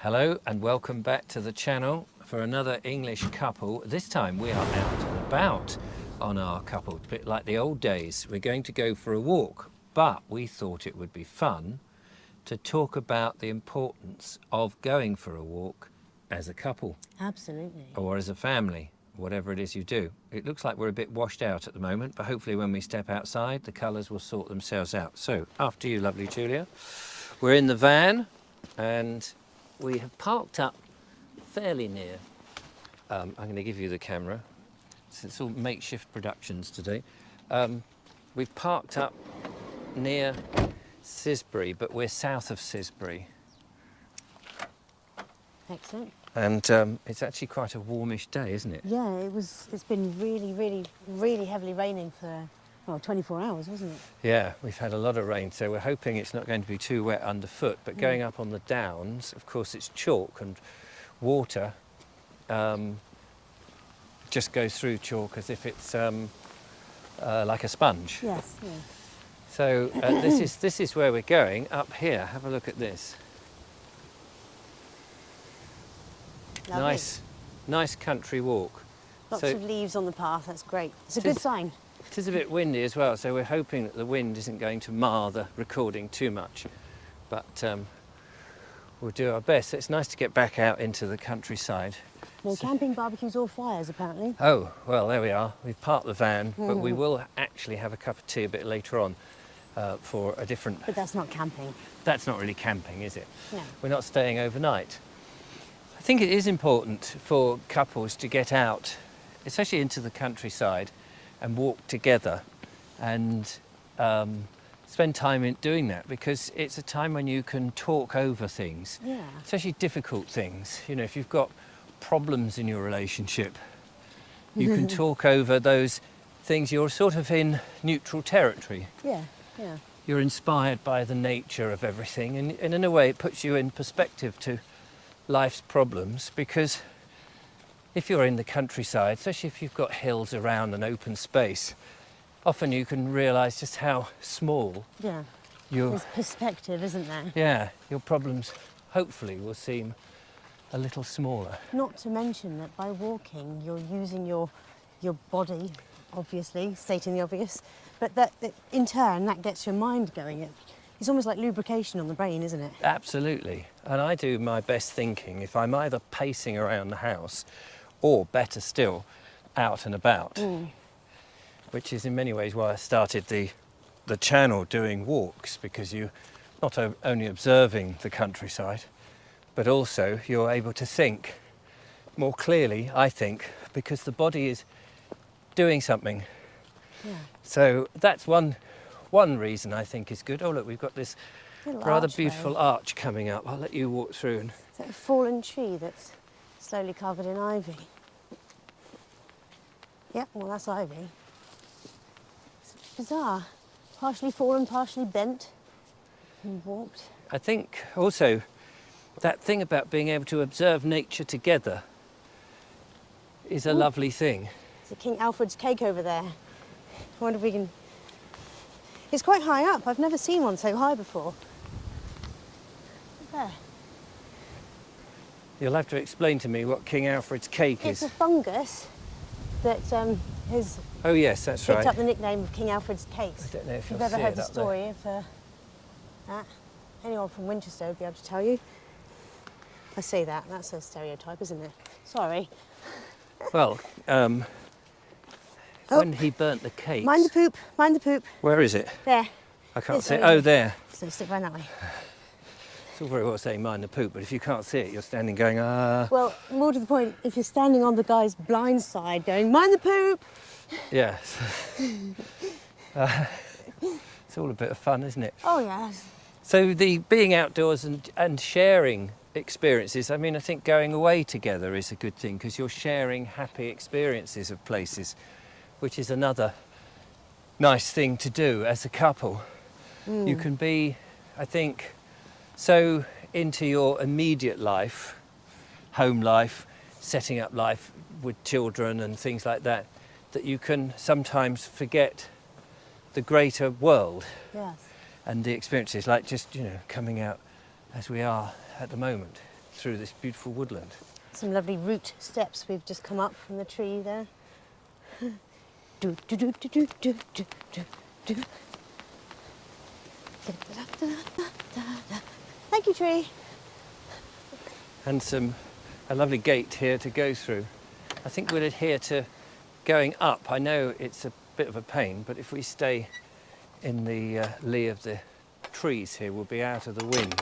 Hello and welcome back to the channel for another English couple. This time we are out and about on our couple, a bit like the old days. We're going to go for a walk, but we thought it would be fun to talk about the importance of going for a walk as a couple. Absolutely. Or as a family, whatever it is you do. It looks like we're a bit washed out at the moment, but hopefully when we step outside, the colours will sort themselves out. So, after you, lovely Julia. We're in the van and we have parked up fairly near. I'm going to give you the camera. So it's all makeshift productions today. We've parked up near Sisbury, but we're south of Sisbury. Excellent. And it's actually quite a warmish day, isn't it? Yeah, it's been really heavily raining for, well, 24 hours, wasn't it? Yeah, we've had a lot of rain, so we're hoping it's not going to be too wet underfoot. But going up on the downs, of course, it's chalk and water just goes through chalk as if it's like a sponge. Yes, yeah. So this is where we're going, up here. Have a look at this. Lovely. Nice country walk. Lots So of leaves on the path, that's great. It's a good sign. it is a bit windy as well, so we're hoping that the wind isn't going to mar the recording too much. But we'll do our best. It's nice to get back out into the countryside. No camping, barbecues or fires, apparently. Oh, well, there we are. We've parked the van, but we will actually have a cup of tea a bit later on for a different... But that's not camping. That's not really camping, is it? No. We're not staying overnight. I think it is important for couples to get out, especially into the countryside, and walk together and spend time in doing that, because it's a time when you can talk over things, Yeah. especially difficult things. You know, if you've got problems in your relationship, you can talk over those things. You're sort of in neutral territory. Yeah, yeah. You're inspired by the nature of everything, and in a way it puts you in perspective to life's problems, because if you're in the countryside, especially if you've got hills around an open space, often you can realise just how small Yeah. your There's perspective, isn't there? your problems hopefully will seem a little smaller. Not to mention that by walking, you're using your body, obviously, stating the obvious, but that in turn, that gets your mind going. It's almost like lubrication on the brain, isn't it? Absolutely. And I do my best thinking if I'm either pacing around the house or, better still, out and about, which is in many ways why I started the channel doing walks, because you're not only observing the countryside, but also you're able to think more clearly, I think, because the body is doing something. Yeah. So that's one reason I think is good. Oh look, we've got this Little rather archway. beautiful arch coming up. I'll let you walk through. And Is that a fallen tree that's slowly covered in ivy? Yep, well that's ivy. It's bizarre. Partially fallen, partially bent and warped. I think also that thing about being able to observe nature together is a lovely thing. There's a King Alfred's cake over there. I wonder if we can... It's quite high up. I've never seen one so high before. There. You'll have to explain to me what King Alfred's cake It's is. a fungus that has Oh yes, that's picked right. up the nickname of King Alfred's cakes. I don't know if If you've you'll ever see heard it the up there. story of that, anyone from Winchester would be able to tell you. I say that, that's a stereotype, isn't it? Sorry. Well, when he burnt the cakes... Mind the poop, mind the poop. Where is it? There. I can't It's see it. over Oh, there. So stick round that way. It's all very well saying mind the poop, but if you can't see it, you're standing going, Well, more to the point, if you're standing on the guy's blind side going, mind the poop! yes. It's all a bit of fun, isn't it? Oh, yes. So the being outdoors and sharing experiences, I mean, I think going away together is a good thing, because you're sharing happy experiences of places, which is another nice thing to do as a couple. You can be, I think, so into your immediate life, home life, setting up life with children and things like that, that you can sometimes forget the greater world. Yes. And the experiences, like just, coming out as we are at the moment. through this beautiful woodland. Some lovely root steps we've just come up from the tree there. Do, do, do, do, do, do, do, do, do. Thank you, tree. And a lovely gate here to go through. I think we'll adhere to going up. I know it's a bit of a pain, but if we stay in the lee of the trees here, we'll be out of the wind.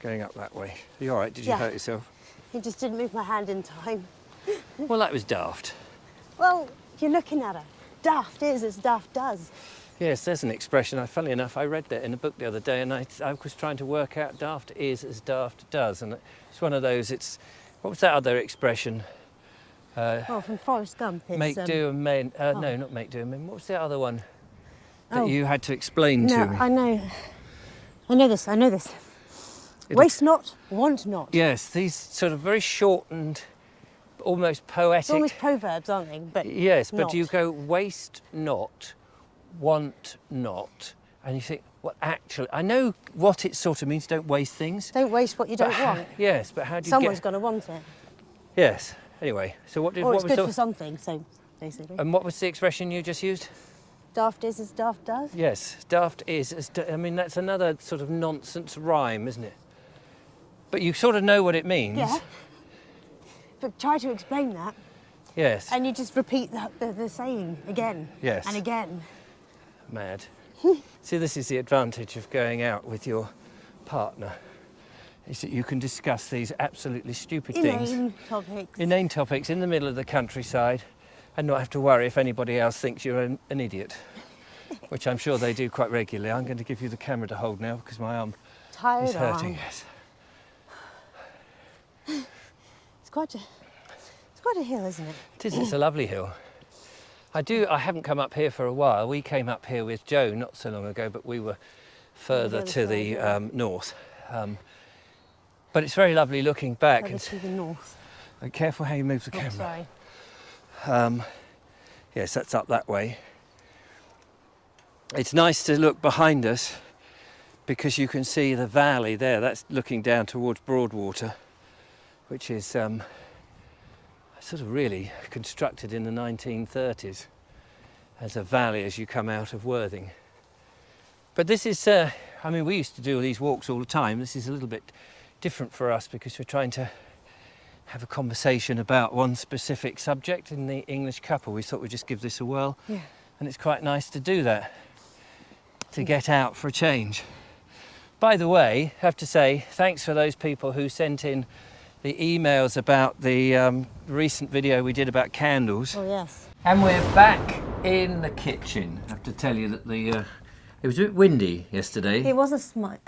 Going up that way. Are you all right? Did you hurt yourself? You just didn't move my hand in time. Well, that was daft. Well, you're looking at her. Daft is as daft does. Yes, there's an expression. Funnily enough, I read that in a book the other day, and I was trying to work out daft is as daft does. And it's one of those, what was that other expression? Well, from Forrest Gump, it's... Make do and mend. No, not make do and mend. What was the other one that you had to explain to me? I know this. Waste not, want not. Yes, these sort of very shortened, almost poetic... It's almost proverbs, aren't they? But yes, but not. you go waste not, want not, and you think, well, actually, I know what it sort of means, don't waste things. Don't waste what you don't want. Yes, but how do you Someone's going to want it. Yes, anyway, so what Or it's was good for something, so basically. And what was the expression you just used? Daft is as daft does? Yes, daft is as... I mean, that's another sort of nonsense rhyme, isn't it? But you sort of know what it means. Yeah. But try to explain that. Yes. And you just repeat the saying again. Yes. And again. Mad. See, this is the advantage of going out with your partner, is that you can discuss these absolutely stupid things. Inane topics in the middle of the countryside and not have to worry if anybody else thinks you're an idiot, which I'm sure they do quite regularly. I'm going to give you the camera to hold now because my arm is hurting. Yes. It's quite a hill, isn't it? It is. It's a lovely hill. I haven't come up here for a while. We came up here with Joe not so long ago, but we were further to the north. But it's very lovely looking back. Further to the north. Be careful how you move the camera. Sorry. Yes, that's up that way. It's nice to look behind us because you can see the valley there. That's looking down towards Broadwater, which is sort of really constructed in the 1930s as a valley as you come out of Worthing. But this is, I mean, we used to do these walks all the time. This is a little bit different for us because we're trying to have a conversation about one specific subject in the English couple. We thought we'd just give this a whirl. Yeah. And it's quite nice to do that, to get out for a change. By the way, I have to say, thanks for those people who sent in the emails about the recent video we did about candles. Oh, yes. And we're back in the kitchen. I have to tell you that it was a bit windy yesterday. It was a smudge.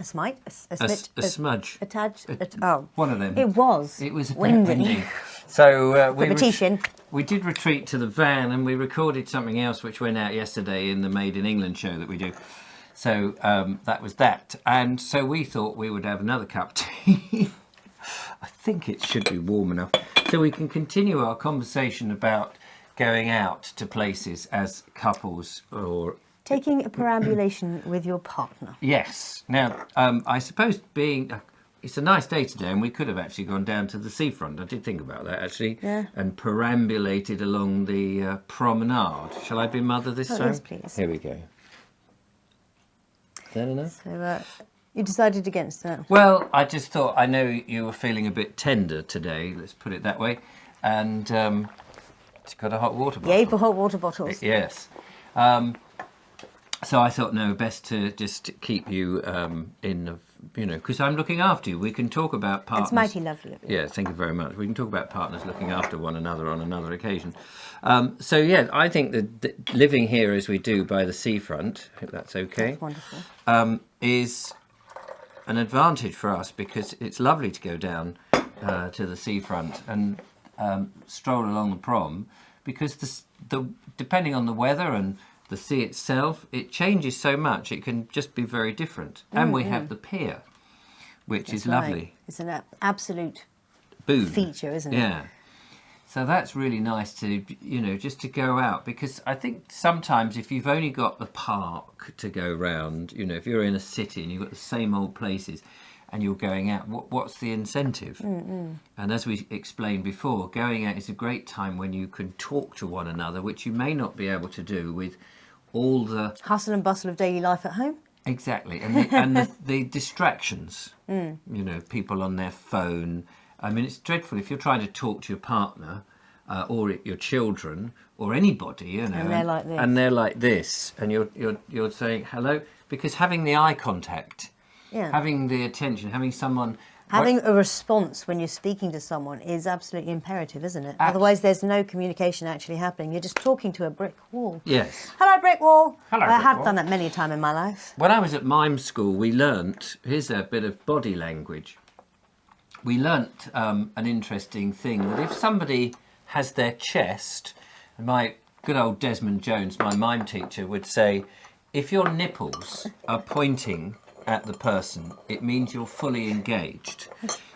One of them. It was. It was a bit windy. windy. So we did retreat to the van and we recorded something else which went out yesterday in the Made in England show that we do. So that was that. And so we thought we would have another cup of tea. I think it should be warm enough. So we can continue our conversation about going out to places as couples or... Taking a perambulation with your partner. Yes. Now, I suppose it's a nice day today and we could have actually gone down to the seafront. I did think about that actually. Yeah. And perambulated along the promenade. Shall I be mother this time? Yes, please. Here we go. Is that enough? So you decided against that? Well, I just thought, I know you were feeling a bit tender today, let's put it that way. And it's got a hot water bottle. Yay for hot water bottles. Yes. So I thought, no, best to just keep you in, because I'm looking after you. We can talk about partners. It's mighty lovely of you. Yeah, thank you very much. We can talk about partners looking after one another on another occasion. So, yeah, I think that living here as we do by the seafront, I hope that's okay. That's wonderful. Is an advantage for us because it's lovely to go down to the seafront and stroll along the prom because depending on the weather and the sea itself, it changes so much. It can just be very different. And we have the pier, which is lovely. Right. It's an absolute boon feature, isn't it? Yeah. So that's really nice to, just to go out because I think sometimes if you've only got the park to go round, if you're in a city and you've got the same old places and you're going out, what's the incentive? And as we explained before, going out is a great time when you can talk to one another, which you may not be able to do with all the hustle and bustle of daily life at home. Exactly, and the distractions. You know, people on their phone. I mean, it's dreadful if you're trying to talk to your partner or your children or anybody, you know, And they're like this. and they're like this, and you're saying hello, because having the eye contact, having the attention, having someone. Having a response when you're speaking to someone is absolutely imperative, isn't it? Otherwise, there's no communication actually happening. You're just talking to a brick wall. Yes. Hello, brick wall. Hello, I brick have wall. done that many a time in my life. When I was at mime school, we learnt, here's a bit of body language. We learnt an interesting thing, that if somebody has their chest, and my good old Desmond Jones, my mime teacher, would say, if your nipples are pointing at the person, it means you're fully engaged.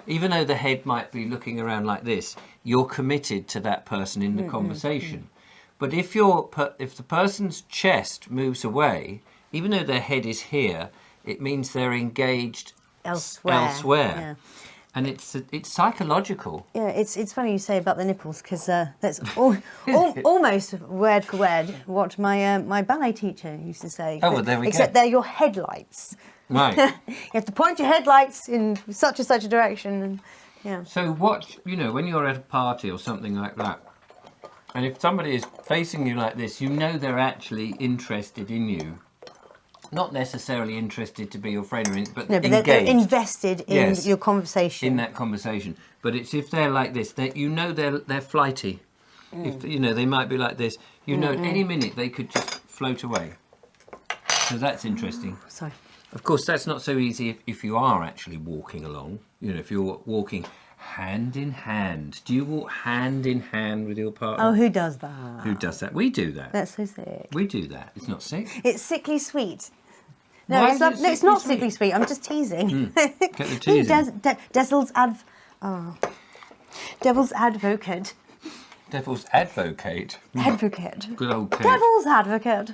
Even though the head might be looking around like this, you're committed to that person in the conversation. But if the person's chest moves away, even though their head is here, it means they're engaged elsewhere. Yeah. And it's psychological. Yeah, it's funny you say about the nipples, because that's almost word for word what my ballet teacher used to say. Oh, well, there we go. Except they're your headlights. Right. You have to point your headlights in such and such a direction. And, yeah. So what, you know, when you're at a party or something like that, and if somebody is facing you like this, you know they're actually interested in you. Not necessarily interested to be your friend or anything, but No, but engaged. they're invested in Yes. your conversation. In that conversation. But it's if they're like this, that you know they're flighty. If you know, they might be like this. You know, at any minute they could just float away. So that's interesting. Sorry. Of course, that's not so easy if you are actually walking along. You know, if you're walking hand in hand. Do you walk hand in hand with your partner? Oh, who does that? Who does that? We do that. That's so sick. We do that. It's not sick. It's sickly sweet. No, Why it's is not, it no, it's sickly not sweet? sickly sweet. I'm just teasing. Get the teasing. Devil's advocate. Devil's advocate. Advocate. Good old Kate. Devil's advocate.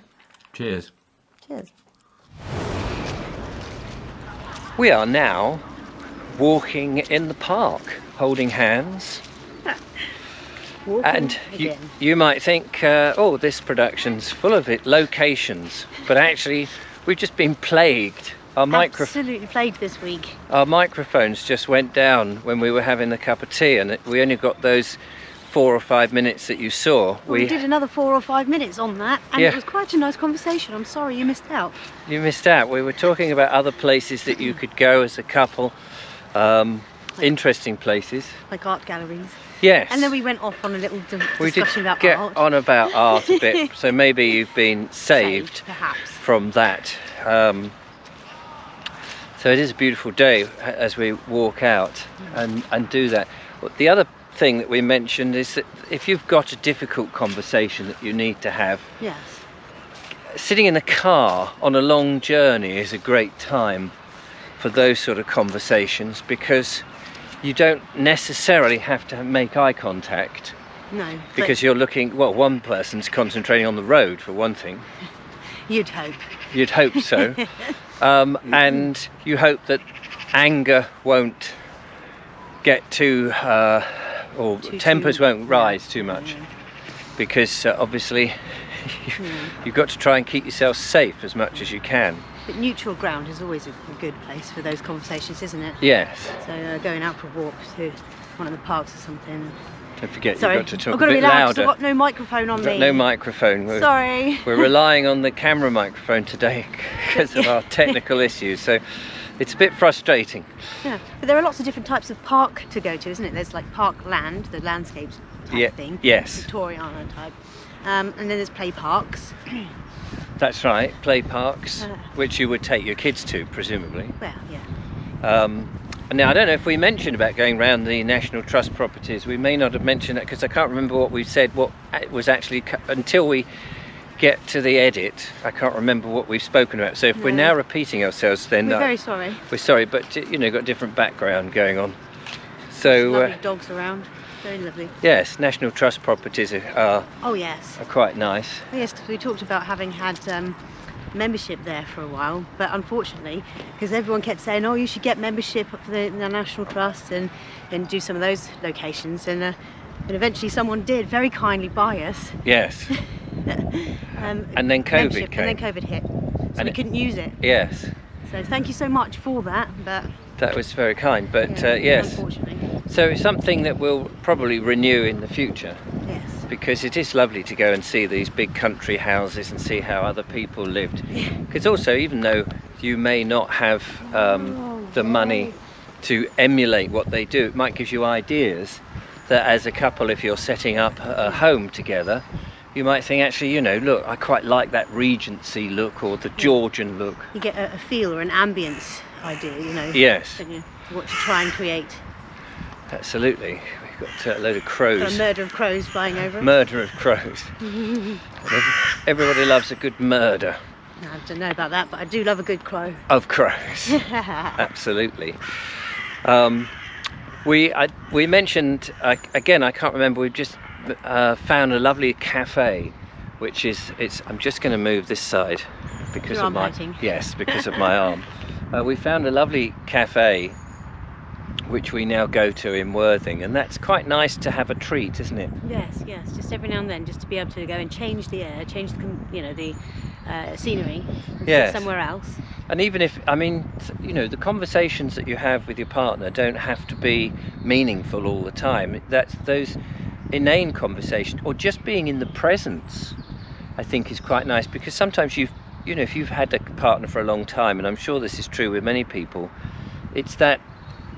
Cheers. Cheers. We are now walking in the park, holding hands. Walking And again. you might think, oh, this production's full of locations. But actually, we've just been plagued. Absolutely plagued this week. Our microphones just went down when we were having a cup of tea, and we only got those 4 or 5 minutes that you saw. We did another 4 or 5 minutes on that, and it was quite a nice conversation. I'm sorry you missed out. You missed out. We were talking about other places that you could go as a couple, interesting places. Like art galleries. Yes. And then we went off on a little We did discussion about get art. on about art a bit, so maybe you've been saved perhaps. from that. So it is a beautiful day as we walk out and do that. The other thing that we mentioned is that if you've got a difficult conversation that you need to have, Yes. sitting in a car on a long journey is a great time for those sort of conversations, because you don't necessarily have to make eye contact, No. because you're looking, well, one person's concentrating on the road for one thing. You'd hope. You'd hope so. And you hope that anger won't get too, or tempers won't rise too much, because obviously you've got to try and keep yourself safe as much as you can. But neutral ground is always a good place for those conversations, isn't it? Yes. So going out for a walk to one of the parks or something. Don't forget, Sorry, you've got to talk I've got a to bit be loud 'cause louder. I've got no microphone on We've me. got no microphone. Sorry. We're relying on the camera microphone today because of our technical issues, so it's a bit frustrating. Yeah, but there are lots of different types of park to go to, isn't it? There's like park land, the landscapes type thing. Yes. Victoriana type. And then there's play parks. That's right, play parks, which you would take your kids to, presumably. Well, yeah. Now, I don't know if we mentioned about going around the National Trust properties. We may not have mentioned that because I can't remember what we said, what it was actually, until we get to the edit, I can't remember what we've spoken about. So if we're now repeating ourselves, then We're very sorry. we're sorry, but you know, got a different background going on. So Lovely dogs around. Very lovely. yes, National Trust properties are Oh yes. quite nice. Yes, we talked about having had membership there for a while, but unfortunately, because everyone kept saying, oh, you should get membership for the National Trust and do some of those locations, and eventually someone did very kindly buy us. Yes. And then COVID came. And then COVID hit, so And we couldn't use it. Yes. So thank you so much for that, but That was very kind, but yeah, yes. unfortunately. So it's something that we'll probably renew in the future, Yes. because it is lovely to go and see these big country houses and see how other people lived. Because also, even though you may not have the money to emulate what they do, it might give you ideas that as a couple, if you're setting up a home together, you might think, actually, you know, look, I quite like that Regency look or the Georgian look. You get a feel or an ambience idea, you know. Yes. Don't you? What to try and create. Absolutely. We've got a load of crows. Got a murder of crows flying over us. Murder of crows. Everybody loves a good murder I don't know about that, but I do love a good crow. of crows. Absolutely. We mentioned again, I can't remember. We've just found a lovely cafe, which is I'm just going to move this side because Your of my arm biting. yes, because of my arm. We found a lovely cafe which we now go to in Worthing, and that's quite nice to have a treat, isn't it? Yes, yes. Just every now and then, just to be able to go and change the air, change the scenery, and Yes. sit somewhere else. And even if, I mean, you know, the conversations that you have with your partner don't have to be meaningful all the time. That's those inane conversations, or just being in the presence, I think is quite nice, because sometimes you know, if you've had a partner for a long time, and I'm sure this is true with many people, it's that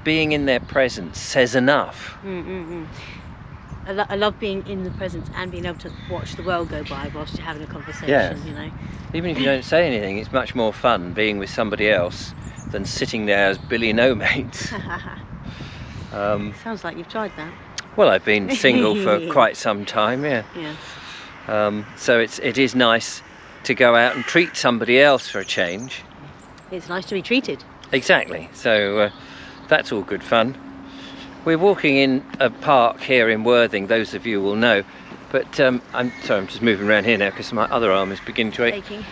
being in their presence says enough. I love being in the presence and being able to watch the world go by whilst you're having a conversation. Yes. You know. Even if you don't say anything, it's much more fun being with somebody else than sitting there as Billy No Mates. Sounds like you've tried that. Well, I've been single for quite some time, yeah. Yeah. So it is nice to go out and treat somebody else for a change. It's nice to be treated. Exactly. So that's all good fun. We're walking in a park here in Worthing, those of you will know. But I'm just moving around here now because my other arm is beginning to ache. Aching.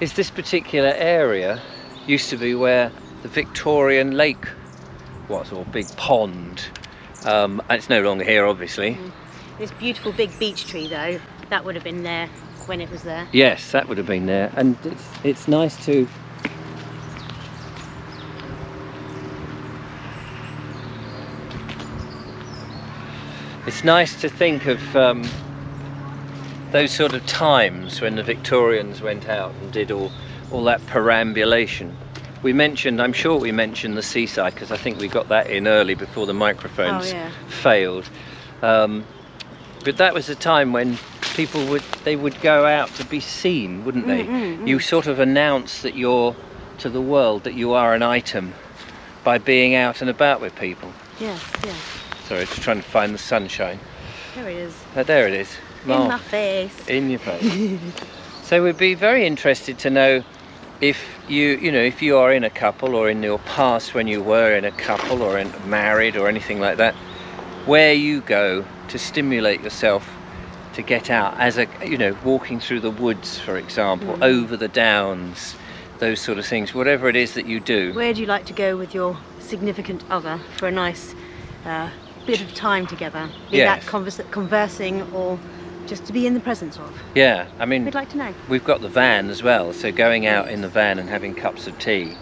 Is this particular area used to be where the Victorian lake was, or big pond. And it's no longer here, obviously. This beautiful big beech tree, though, that would have been there when it was there. Yes, that would have been there. And it's nice to... It's nice to think of those sort of times when the Victorians went out and did all that perambulation. We mentioned, I'm sure we mentioned the seaside, because I think we got that in early before the microphones failed. But that was a time when people would go out to be seen, wouldn't they? You sort of announce that you're to the world that you are an item by being out and about with people. Yes, yes. Sorry, just trying to find the sunshine. There it is. There it is. In my face. In your face. So we'd be very interested to know if if you are in a couple, or in your past when you were in a couple or married or anything like that, where you go to stimulate yourself to get out, as walking through the woods, for example, over the downs, those sort of things, whatever it is that you do. Where do you like to go with your significant other for a nice bit of time together? Be that conversing or just to be in the presence of? Yeah, I mean, we'd like to know. We've got the van as well, so going out in the van and having cups of tea,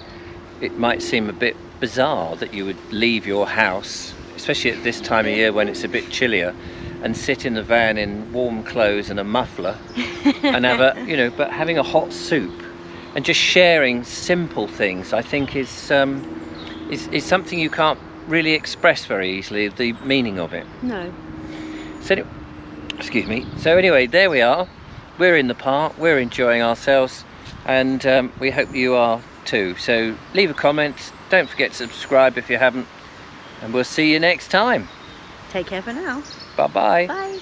it might seem a bit bizarre that you would leave your house, especially at this time of year when it's a bit chillier, and sit in the van in warm clothes and a muffler and have but having a hot soup and just sharing simple things, I think is something you can't really express very easily, the meaning of it. No. So, excuse me. So anyway, there we are. We're in the park, we're enjoying ourselves, and we hope you are too. So leave a comment, don't forget to subscribe if you haven't, and we'll see you next time. Take care for now. Bye-bye. Bye.